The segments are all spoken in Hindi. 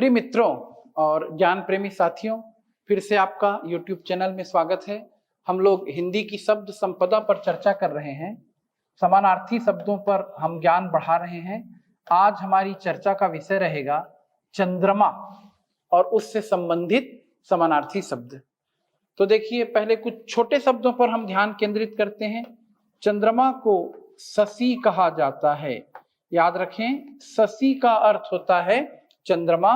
प्रिय मित्रों और ज्ञान प्रेमी साथियों, फिर से आपका YouTube चैनल में स्वागत है। हम लोग हिंदी की शब्द संपदा पर चर्चा कर रहे हैं। समानार्थी शब्दों पर हम ज्ञान बढ़ा रहे हैं। आज हमारी चर्चा का विषय रहेगा चंद्रमा और उससे संबंधित समानार्थी शब्द। तो देखिए, पहले कुछ छोटे शब्दों पर हम ध्यान केंद्रित करते हैं। चंद्रमा को शशि कहा जाता है। याद रखें, शशि का अर्थ होता है चंद्रमा।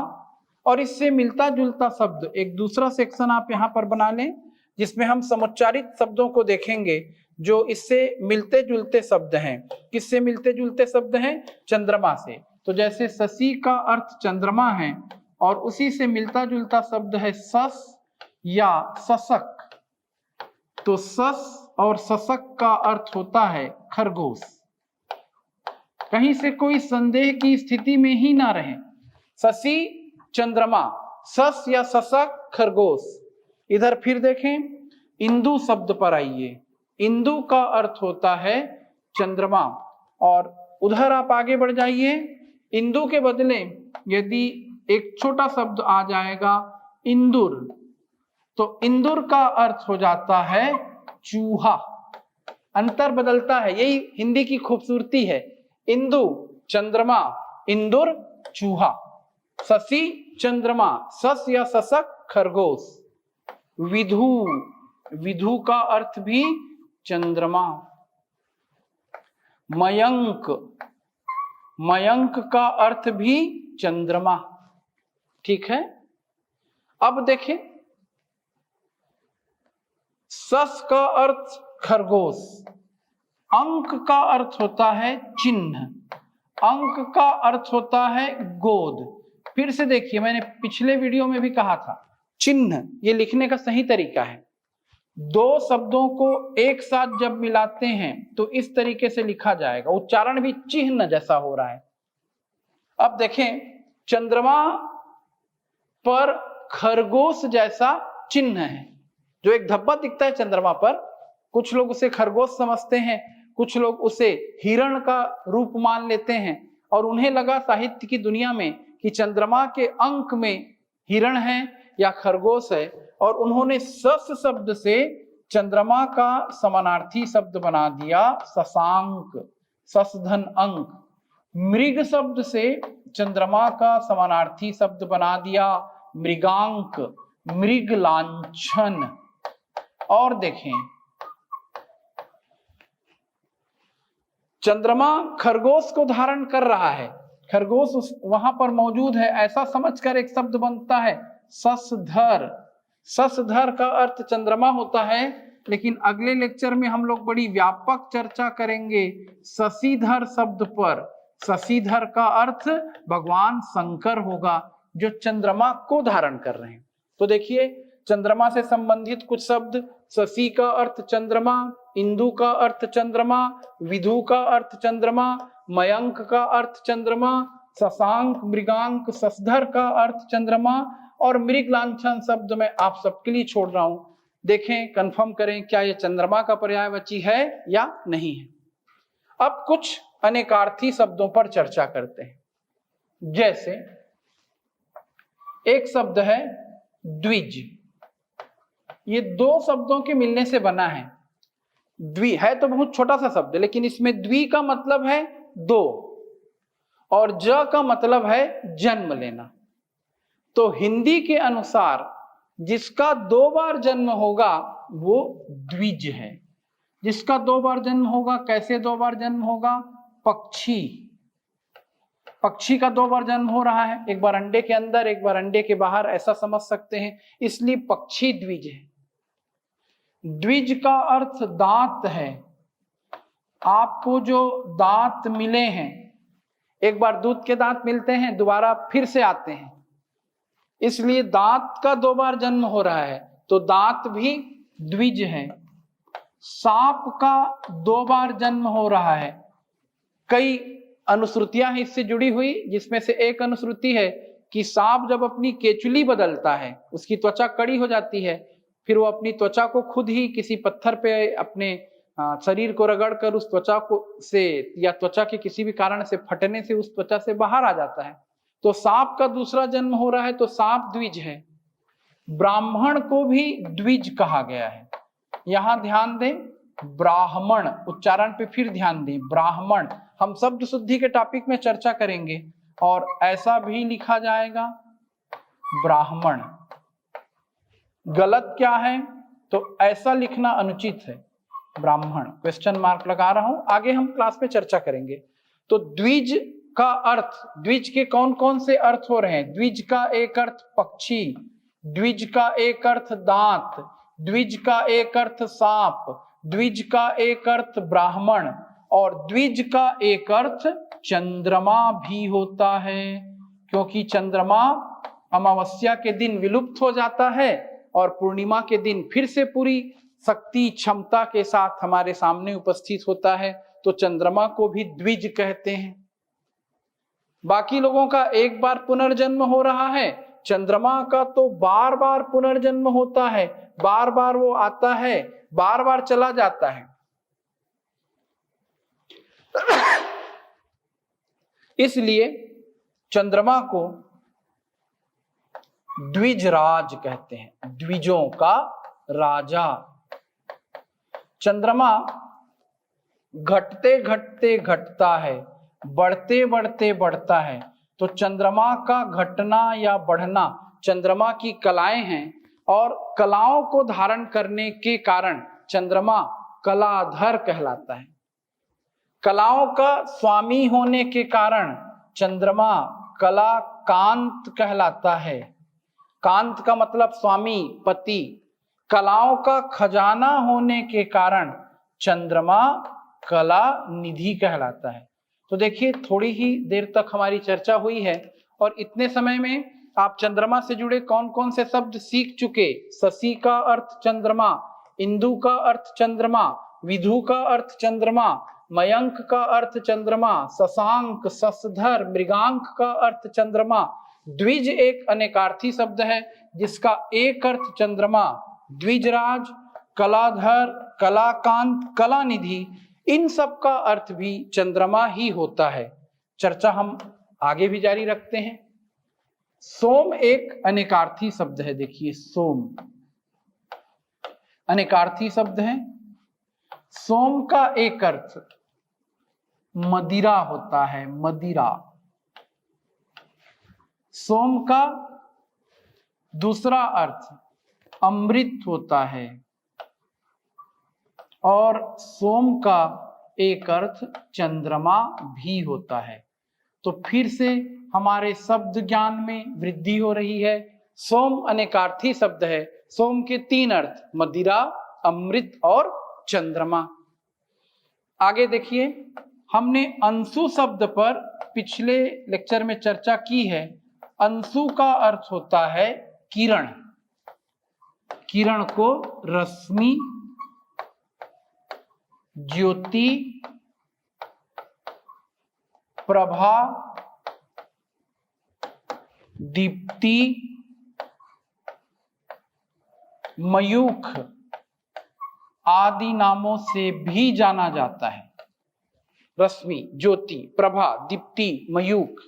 और इससे मिलता जुलता शब्द एक दूसरा सेक्शन आप यहाँ पर बना लें, जिसमें हम समुच्चारित शब्दों को देखेंगे जो इससे मिलते जुलते शब्द हैं। किससे मिलते जुलते शब्द हैं? चंद्रमा से। तो जैसे शशि का अर्थ चंद्रमा है और उसी से मिलता जुलता शब्द है शश या शशक। तो शश और शशक का अर्थ होता है खरगोश। कहीं से कोई संदेह की स्थिति में ही ना रहे। शशि चंद्रमा, शश या शशक खरगोश। इधर फिर देखें, इंदु शब्द पर आइए। इंदु का अर्थ होता है चंद्रमा। और उधर आप आगे बढ़ जाइए, इंदु के बदले यदि एक छोटा शब्द आ जाएगा इंदुर, तो इंदुर का अर्थ हो जाता है चूहा। अंतर बदलता है, यही हिंदी की खूबसूरती है। इंदु चंद्रमा, इंदुर चूहा। शशि चंद्रमा, शश या शशक खरगोश। विधु, विधु का अर्थ भी चंद्रमा। मयंक, मयंक का अर्थ भी चंद्रमा। ठीक है। अब देखें, शश का अर्थ खरगोश, अंक का अर्थ होता है चिन्ह, अंक का अर्थ होता है गोद। फिर से देखिए, मैंने पिछले वीडियो में भी कहा था, चिन्ह ये लिखने का सही तरीका है। दो शब्दों को एक साथ जब मिलाते हैं तो इस तरीके से लिखा जाएगा। उच्चारण भी चिन्ह जैसा हो रहा है। अब देखें, चंद्रमा पर खरगोश जैसा चिन्ह है, जो एक धब्बा दिखता है चंद्रमा पर। कुछ लोग उसे खरगोश समझते हैं, कुछ लोग उसे हिरण का रूप मान लेते हैं, और उन्हें लगा साहित्य की दुनिया में कि चंद्रमा के अंक में हिरण है या खरगोश है, और उन्होंने शश शब्द से चंद्रमा का समानार्थी शब्द बना दिया शशांक, शशधन अंक। मृग शब्द से चंद्रमा का समानार्थी शब्द बना दिया मृगांक, मृग लांछन। और देखें, चंद्रमा खरगोश को धारण कर रहा है, खरगोश वहां पर मौजूद है, ऐसा समझकर एक शब्द बनता है शशधर। शशधर का अर्थ चंद्रमा होता है, लेकिन अगले लेक्चर में हम लोग बड़ी व्यापक चर्चा करेंगे शशिधर शब्द पर। शशिधर का अर्थ भगवान शंकर होगा, जो चंद्रमा को धारण कर रहे हैं। तो देखिए, चंद्रमा से संबंधित कुछ शब्द, शशि का अर्थ चंद्रमा, इंदु का अर्थ चंद्रमा, विधु का अर्थ चंद्रमा, मयंक का अर्थ चंद्रमा, शशांक, मृगांक, शशधर का अर्थ चंद्रमा, और मृग लांछन शब्द मैं आप सबके लिए छोड़ रहा हूं। देखें, कंफर्म करें क्या यह चंद्रमा का पर्यायवाची है या नहीं है। अब कुछ अनेकार्थी शब्दों पर चर्चा करते हैं। जैसे एक शब्द है द्विज। ये दो शब्दों के मिलने से बना है। द्वि है तो बहुत छोटा सा शब्द, लेकिन इसमें द्वि का मतलब है दो और ज का मतलब है जन्म लेना। तो हिंदी के अनुसार जिसका दो बार जन्म होगा वो द्विज है। जिसका दो बार जन्म होगा, कैसे दो बार जन्म होगा? पक्षी, पक्षी का दो बार जन्म हो रहा है, एक बार अंडे के अंदर, एक बार अंडे के बाहर, ऐसा समझ सकते हैं, इसलिए पक्षी द्विज है। द्विज का अर्थ दांत है। आपको जो दांत मिले हैं, एक बार दूध के दांत मिलते हैं, दोबारा फिर से आते हैं, इसलिए दांत का दो बार जन्म हो रहा है, तो दांत भी द्विज है। सांप का दो बार जन्म हो रहा है। कई अनुश्रुतियां हैं इससे जुड़ी हुई, जिसमें से एक अनुश्रुति है कि सांप जब अपनी केचुली बदलता है, उसकी त्वचा कड़ी हो जाती है, फिर वो अपनी त्वचा को खुद ही किसी पत्थर पे अपने शरीर को रगड़कर उस त्वचा को से या त्वचा के किसी भी कारण से फटने से उस त्वचा से बाहर आ जाता है। तो सांप का दूसरा जन्म हो रहा है तो सांप द्विज है। ब्राह्मण को भी द्विज कहा गया है। यहां ध्यान दें, ब्राह्मण उच्चारण पे फिर ध्यान दें, ब्राह्मण। हम शब्द शुद्धि के टॉपिक में चर्चा करेंगे और ऐसा भी लिखा जाएगा ब्राह्मण। गलत क्या है? तो ऐसा लिखना अनुचित है, ब्राह्मण। क्वेश्चन मार्क लगा रहा हूं, आगे हम क्लास में चर्चा करेंगे। तो द्विज का अर्थ, द्विज के कौन कौन से अर्थ हो रहे हैं? द्विज का एक अर्थ पक्षी, द्विज का एक अर्थ दांत, द्विज का एक अर्थ सांप, द्विज का एक अर्थ ब्राह्मण और द्विज का एक अर्थ चंद्रमा भी होता है, क्योंकि चंद्रमा अमावस्या के दिन विलुप्त हो जाता है और पूर्णिमा के दिन फिर से पूरी शक्ति क्षमता के साथ हमारे सामने उपस्थित होता है, तो चंद्रमा को भी द्विज कहते हैं। बाकी लोगों का एक बार पुनर्जन्म हो रहा है, चंद्रमा का तो बार बार पुनर्जन्म होता है, बार बार वो आता है, बार बार चला जाता है। इसलिए चंद्रमा को द्विजराज कहते हैं, द्विजों का राजा। चंद्रमा घटते घटते घटता है, बढ़ते बढ़ते बढ़ता है। तो चंद्रमा का घटना या बढ़ना चंद्रमा की कलाएं हैं और कलाओं को धारण करने के कारण चंद्रमा कलाधर कहलाता है। कलाओं का स्वामी होने के कारण चंद्रमा कलाकांत कहलाता है। कांत का मतलब स्वामी, पति। कलाओं का खजाना होने के कारण चंद्रमा कला निधि कहलाता है। तो देखिए, थोड़ी ही देर तक हमारी चर्चा हुई है और इतने समय में आप चंद्रमा से जुड़े कौन कौन से शब्द सीख चुके। शशि का अर्थ चंद्रमा, इंदु का अर्थ चंद्रमा, विधु का अर्थ चंद्रमा, मयंक का अर्थ चंद्रमा, शशांक, शशधर, मृगांक का अर्थ चंद्रमा। द्विज एक अनेकार्थी शब्द है जिसका एक अर्थ चंद्रमा, द्विजराज, कलाधर, कलाकांत, कलानिधि, इन सब का अर्थ भी चंद्रमा ही होता है। चर्चा हम आगे भी जारी रखते हैं। सोम एक अनेकार्थी शब्द है। देखिए, सोम अनेकार्थी शब्द है। सोम का एक अर्थ मदिरा होता है, मदिरा। सोम का दूसरा अर्थ अमृत होता है और सोम का एक अर्थ चंद्रमा भी होता है। तो फिर से हमारे शब्द ज्ञान में वृद्धि हो रही है। सोम अनेकार्थी शब्द है। सोम के तीन अर्थ, मदिरा, अमृत और चंद्रमा। आगे देखिए, हमने अंशु शब्द पर पिछले लेक्चर में चर्चा की है। अंशु का अर्थ होता है किरण। किरण को रश्मि, ज्योति, प्रभा, दीप्ति, मयूख आदि नामों से भी जाना जाता है। रश्मि, ज्योति, प्रभा, दीप्ति, मयूख।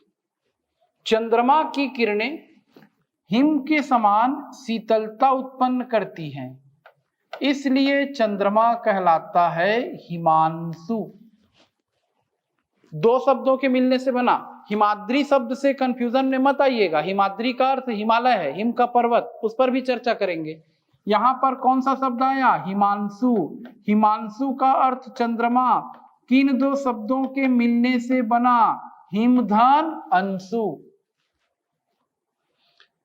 चंद्रमा की किरणें हिम के समान शीतलता उत्पन्न करती हैं, इसलिए चंद्रमा कहलाता है हिमांशु। दो शब्दों के मिलने से बना। हिमाद्री शब्द से कंफ्यूजन में मत आइएगा। हिमाद्री का अर्थ हिमालय है, हिम का पर्वत, उस पर भी चर्चा करेंगे। यहां पर कौन सा शब्द आया? हिमांशु। हिमांशु का अर्थ चंद्रमा। किन दो शब्दों के मिलने से बना? हिमधन अंशु।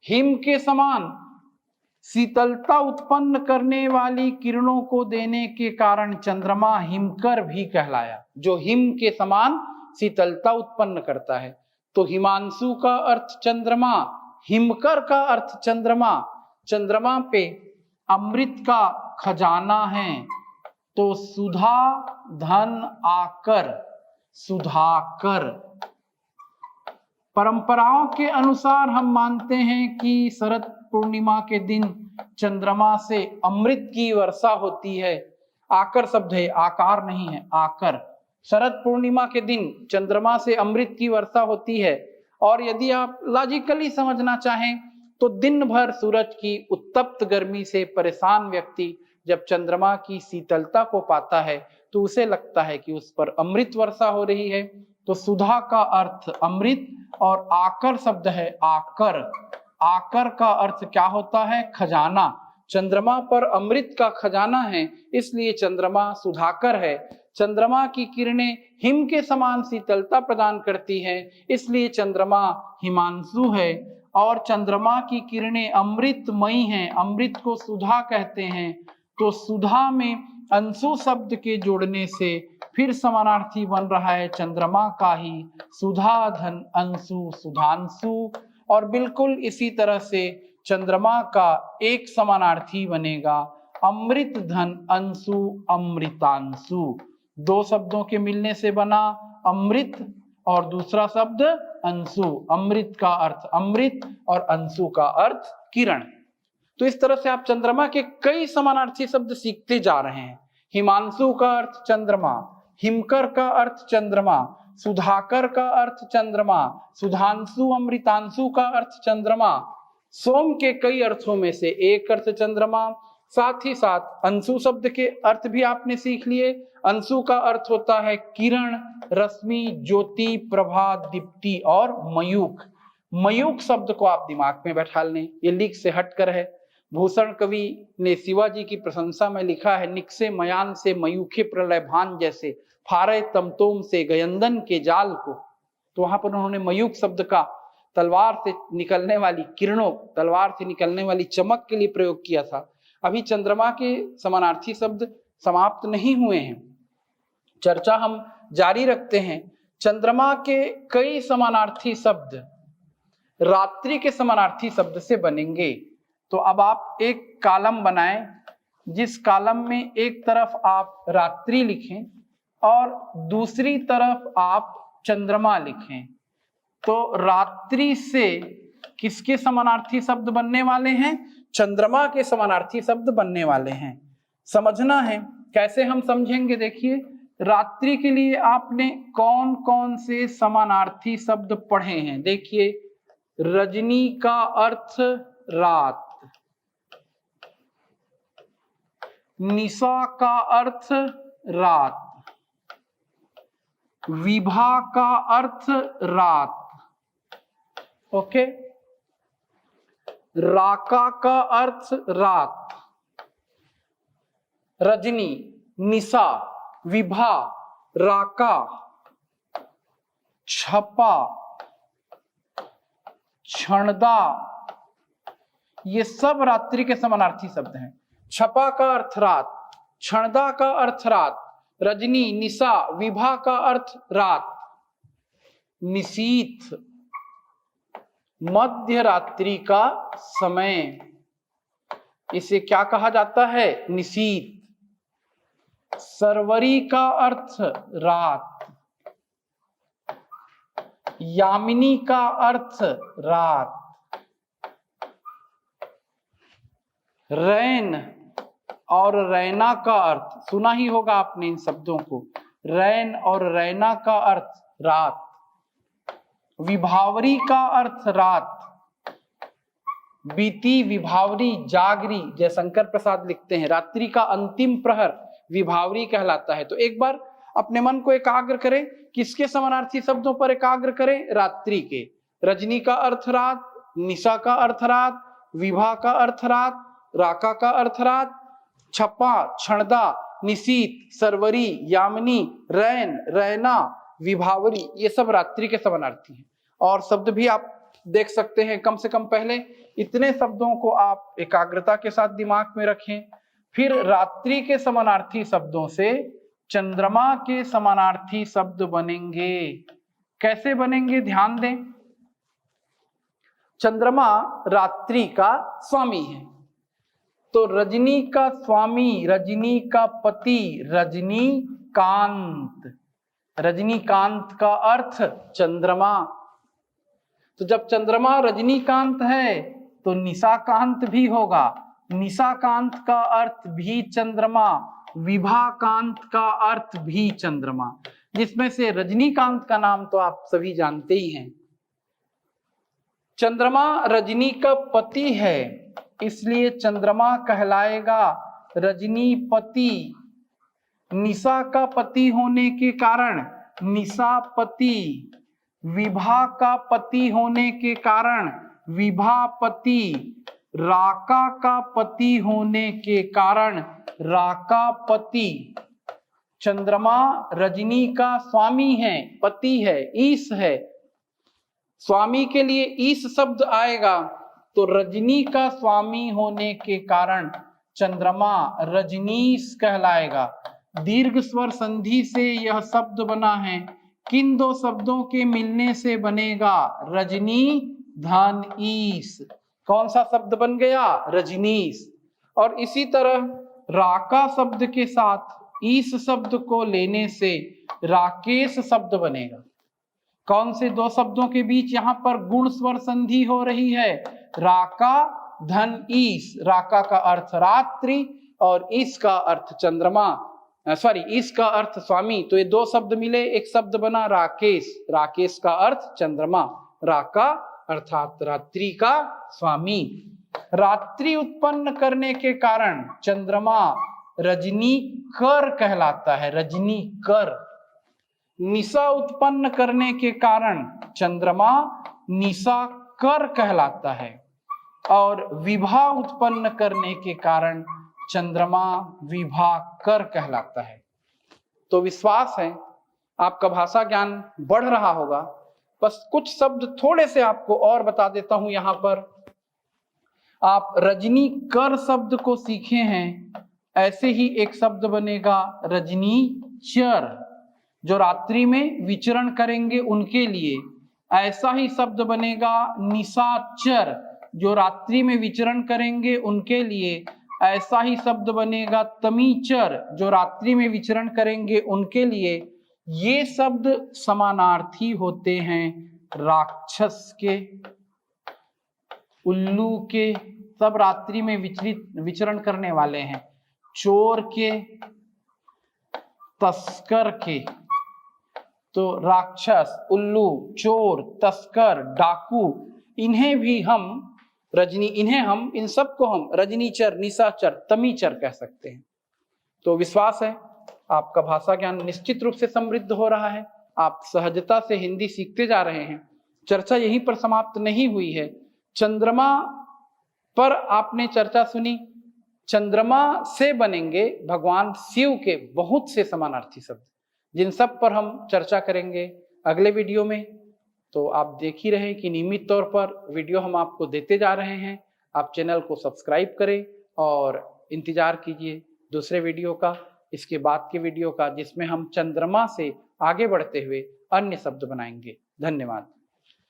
हिम के समान शीतलता उत्पन्न करने वाली किरणों को देने के कारण चंद्रमा हिमकर भी कहलाया, जो हिम के समान शीतलता उत्पन्न करता है। तो हिमांशु का अर्थ चंद्रमा, हिमकर का अर्थ चंद्रमा। चंद्रमा पे अमृत का खजाना है, तो सुधा धन आकर, सुधाकर। परंपराओं के अनुसार हम मानते हैं कि शरद पूर्णिमा के दिन चंद्रमा से अमृत की वर्षा होती है। आकर शब्द है, आकार नहीं है, आकर। शरद पूर्णिमा के दिन चंद्रमा से अमृत की वर्षा होती है और यदि आप लॉजिकली समझना चाहें तो दिन भर सूरज की उत्तप्त गर्मी से परेशान व्यक्ति जब चंद्रमा की शीतलता को पाता है तो उसे लगता है कि उस पर अमृत वर्षा हो रही है। तो सुधा का अर्थ अमृत और आकर शब्द है आकर। आकर का अर्थ क्या होता है? खजाना। चंद्रमा पर अमृत का खजाना है, इसलिए चंद्रमा सुधाकर है। चंद्रमा की किरणें हिम के समान शीतलता प्रदान करती हैं, इसलिए चंद्रमा हिमांशु है। और चंद्रमा की किरणें अमृतमयी हैं, अमृत को सुधा कहते हैं। तो सुधा में अंशु शब्द के जोड़ने से फिर समानार्थी बन रहा है चंद्रमा का ही, सुधा धन अंशु सुधांशु। और बिल्कुल इसी तरह से चंद्रमा का एक समानार्थी बनेगा अमृत धन अंशु अमृतांशु। दो शब्दों के मिलने से बना अमृत और दूसरा शब्द अंशु। अमृत का अर्थ अमृत और अंशु का अर्थ किरण। तो इस तरह से आप चंद्रमा के कई समानार्थी शब्द सीखते जा रहे हैं। हिमांशु का अर्थ चंद्रमा, हिमकर का अर्थ चंद्रमा, सुधाकर का अर्थ चंद्रमा, सुधांशु अमृतांशु का अर्थ चंद्रमा। सोम के कई अर्थों में से एक अर्थ चंद्रमा। साथ ही साथ अंशु शब्द के अर्थ भी आपने सीख लिए। अंशु का अर्थ होता है किरण, रश्मि, ज्योति, प्रभा, दीप्ति और मयूख। मयूख शब्द को आप दिमाग में बैठा लें, ये लिख से हटकर है। भूषण कवि ने शिवाजी की प्रशंसा में लिखा है, निकसे मयान से मयूखे प्रलय भान जैसे, फारे तमतोम से गयंदन के जाल को। तो वहां पर उन्होंने मयूख शब्द का तलवार से निकलने वाली किरणों, तलवार से निकलने वाली चमक के लिए प्रयोग किया था। अभी चंद्रमा के समानार्थी शब्द समाप्त नहीं हुए हैं, चर्चा हम जारी रखते हैं। चंद्रमा के कई समानार्थी शब्द रात्रि के समानार्थी शब्द से बनेंगे। तो अब आप एक कॉलम बनाएं, जिस कॉलम में एक तरफ आप रात्रि लिखें और दूसरी तरफ आप चंद्रमा लिखें। तो रात्रि से किसके समानार्थी शब्द बनने वाले हैं? चंद्रमा के समानार्थी शब्द बनने वाले हैं। समझना है, कैसे हम समझेंगे? देखिए, रात्रि के लिए आपने कौन कौन से समानार्थी शब्द पढ़े हैं? देखिए, रजनी का अर्थ रात, निशा का अर्थ रात, विभा का अर्थ रात, ओके, राका का अर्थ रात। रजनी, निशा, विभा, राका, छपा, क्षणदा, ये सब रात्रि के समानार्थी शब्द हैं। छपा का अर्थ रात, क्षणदा का अर्थ रात, रजनी, निशा, विभा का अर्थ रात। निशीथ, मध्य रात्रि का समय, इसे क्या कहा जाता है? निशीथ। सरवरी का अर्थ रात, यामिनी का अर्थ रात, रैन और रैना का अर्थ सुना ही होगा आपने इन शब्दों को, रैन और रैना का अर्थ रात। विभावरी का अर्थ रात, बीती, विभावरी, जागरी। जयशंकर प्रसाद लिखते हैं, रात्रि का अंतिम प्रहर विभावरी कहलाता है। तो एक बार अपने मन को एकाग्र करें, किसके समानार्थी शब्दों पर एकाग्र करें? रात्रि के। रजनी का अर्थ रात, निशा का अर्थ रात, विभा का अर्थ रात, राका का अर्थ रात, छपा, क्षणदा, निशीत, सरवरी, यामिनी, रैन, रैना, विभावरी, ये सब रात्रि के समानार्थी हैं। और शब्द भी आप देख सकते हैं, कम से कम पहले इतने शब्दों को आप एकाग्रता के साथ दिमाग में रखें। फिर रात्रि के समानार्थी शब्दों से चंद्रमा के समानार्थी शब्द बनेंगे। कैसे बनेंगे? ध्यान दें, चंद्रमा रात्रि का स्वामी है, तो रजनी का स्वामी, रजनी का पति, रजनीकांत। रजनीकांत का अर्थ चंद्रमा। तो जब चंद्रमा रजनीकांत है तो निशाकांत भी होगा। निशाकांत का अर्थ भी चंद्रमा, विभाकांत का अर्थ भी चंद्रमा, जिसमें से रजनीकांत का नाम तो आप सभी जानते ही हैं। चंद्रमा रजनी का पति है, इसलिए चंद्रमा कहलाएगा रजनीपति। निशा का पति होने के कारण निशापति, विभा का पति होने के कारण विभापति, राका का पति होने के कारण राकापति। चंद्रमा रजनी का स्वामी है, पति है, ईश है। स्वामी के लिए ईश शब्द आएगा तो रजनी का स्वामी होने के कारण चंद्रमा रजनीश कहलाएगा। दीर्घ स्वर संधि से यह शब्द बना है, किन दो शब्दों के मिलने से बनेगा? रजनी धन ईश। कौन सा शब्द बन गया? रजनीश। और इसी तरह राका शब्द के साथ ईश शब्द को लेने से राकेश शब्द बनेगा। कौन से दो शब्दों के बीच यहाँ पर गुण स्वर संधि हो रही है? राका धन ईश। राका का अर्थ रात्रि और ईश का अर्थ चंद्रमा, ईश का अर्थ स्वामी। तो ये दो शब्द मिले, एक शब्द बना राकेश। राकेश का अर्थ चंद्रमा, राका अर्थात रात्रि का स्वामी। रात्रि उत्पन्न करने के कारण चंद्रमा रजनी कर कहलाता है, रजनी कर। निशा उत्पन्न करने के कारण चंद्रमा निशा कर कहलाता है और विभा उत्पन्न करने के कारण चंद्रमा विभा कर कहलाता है। तो विश्वास है आपका भाषा ज्ञान बढ़ रहा होगा। बस कुछ शब्द थोड़े से आपको और बता देता हूं। यहाँ पर आप रजनी कर शब्द को सीखे हैं, ऐसे ही एक शब्द बनेगा रजनीचर, जो रात्रि में विचरण करेंगे उनके लिए। ऐसा ही शब्द बनेगा निशाचर, जो रात्रि में विचरण करेंगे उनके लिए। ऐसा ही शब्द बनेगा तमीचर, जो रात्रि में विचरण करेंगे उनके लिए। ये शब्द समानार्थी होते हैं राक्षस के, उल्लू के, सब रात्रि में विचरण करने वाले हैं। चोर के, तस्कर के। तो राक्षस, उल्लू, चोर, तस्कर, डाकू, इन सबको हम रजनीचर, निशाचर, तमीचर कह सकते हैं। तो विश्वास है आपका भाषा ज्ञान निश्चित रूप से समृद्ध हो रहा है। आप सहजता से हिंदी सीखते जा रहे हैं। चर्चा यहीं पर समाप्त नहीं हुई है। चंद्रमा पर आपने चर्चा सुनी। चंद्रमा से बनेंगे भगवान शिव के बहुत से समानार्थी शब्द, जिन सब पर हम चर्चा करेंगे अगले वीडियो में। तो आप देख ही रहे कि नियमित तौर पर वीडियो हम आपको देते जा रहे हैं। आप चैनल को सब्सक्राइब करें और इंतजार कीजिए दूसरे वीडियो का, इसके बाद के वीडियो का, जिसमें हम चंद्रमा से आगे बढ़ते हुए अन्य शब्द बनाएंगे। धन्यवाद।